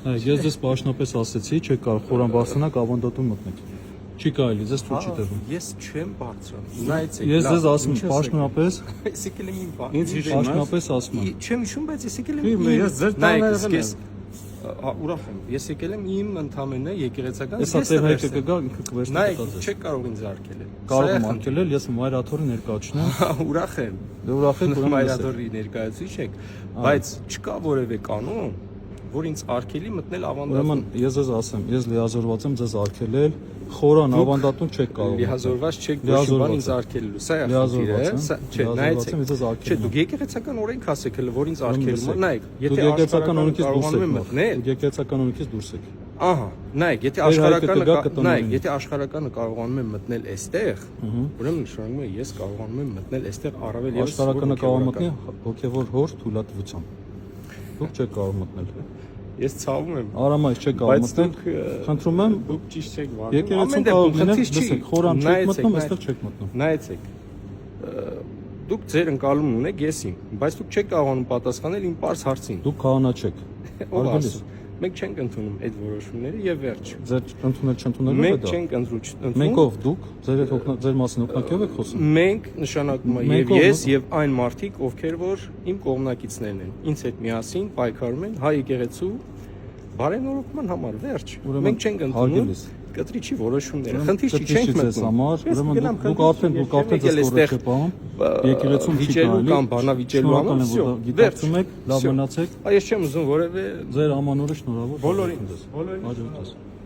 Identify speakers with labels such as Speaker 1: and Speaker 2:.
Speaker 1: Ես ձեզ պաշտոնապես ասեցի, չեք կարող խորան բարձրանաք ավանդատուն մտնեք։ Չի կարելի, ձեզ թույլ չի տրվում։
Speaker 2: Ես չեմ բարձրանում։ Նայեցեք։
Speaker 1: Ես ձեզ ասում եմ պաշտոնապես,
Speaker 2: Ես եկել եմ իմ բան։
Speaker 3: Ինձ հիշում
Speaker 1: պաշտոնապես ասում եմ։
Speaker 2: Չեմ հիշում, բայց ես եկել եմ
Speaker 3: Ես ձեր տանը եղել եմ։
Speaker 2: Ուրախ եմ։ Ես եկել եմ իմ ընդամենը եկեղեցական
Speaker 1: Հեսա տեր հայկը կգա, ինքը կվերցնի
Speaker 2: Նայեք,
Speaker 1: կտած։
Speaker 2: չեք կարող ինձ արկել։
Speaker 1: Կարող եմ արկելել, ես մայրաթորի ներկայացնեմ։
Speaker 2: Ուրախ եմ։
Speaker 1: Դե ուրախ եք, ուրեմն
Speaker 2: Մայրաթորի ներկայացուցիչ եք, բայց չկա որևէ կանոն, որ ինձ արկելի մտնել ավանդատուն։
Speaker 1: Ուրեմն ես ձեզ ասեմ, ես լիազորված եմ ձեզ արկելել, խորան ավանդատուն չեք կարող։
Speaker 2: Լիազորված չեք ոչ բան ինձ արկելելու։ Սա է խնդիրը։ Չէ, նայեցեք։ Չէ, դուք եկեղեցական օրենք ասեք հələ, որ ինձ արկելու։ Նայեք, եթե
Speaker 1: եկեղեցական օրենքից դուրս
Speaker 2: կարողանում եմ
Speaker 1: եք
Speaker 2: մտնել,
Speaker 1: եկեղեցական օրենքից դուրս եք։
Speaker 2: ահա, նայեք, եթե աշխարհականը, նայեք, եթե աշխարհականը կարողանում եմ մտնել այստեղ, ուրեմն նշանակում է ես կարողանում եմ մտնել այստեղ առավել եւս
Speaker 1: Աշխարհականը կարող մտնի հոգևոր հոր թույլատվությամբ։ Դուք չեք կարող մտնել։
Speaker 2: Ես ցավում եմ։
Speaker 1: Արամայից չեք կարող մտնել։ Խնդրում եմ,
Speaker 2: Դուք ճիշտ չեք վարվում։
Speaker 1: եկեղեցում կարող լինել, լսեք, խորան չեք մտնում, այստեղ չեք մտնում։
Speaker 2: Նայեցեք։ Դուք ձեր ընկալումն ունեք, ես իմ, բայց դուք չեք կարողանում պատասխանել իմ པարզ հարցին։
Speaker 1: Դուք քահանա չեք։
Speaker 2: Ով ասում։ Մենք չենք ընդունում այդ որոշումները եւ վերջ։
Speaker 1: Ձեր ընդունել չընդունելու է
Speaker 2: Մենք
Speaker 1: դա։
Speaker 2: չենք ընդունում։
Speaker 1: Մենք ով դուք, ձեր մասին օգնակիով եք խոսում։
Speaker 2: Մենք նշանակում է եւ ես եւ այն մարդիկ, ովքեր որ իմ կողմնակիցներն են, ինձ հետ միասին պայքարում են հայ եկեղեցու բարենորոգման համար, վերջ։ Մենք չենք ընդունում կտրիչի որոշումները։ Խնդիր չի, չենք մտնում։
Speaker 1: Ուրեմն դուք արդեն ձեզ կորեք պահում։ Եկեղեցում չի
Speaker 2: վիճելու
Speaker 1: կարելի։
Speaker 2: կամ բանավիճելու համար, всё։
Speaker 1: Գիտակցում եք, լավ մնացեք։
Speaker 2: Այս չեմ ուզում որևէ
Speaker 1: Ձեր ամանորը շնորհավոր։
Speaker 2: բոլորին։
Speaker 1: Հաջողություն։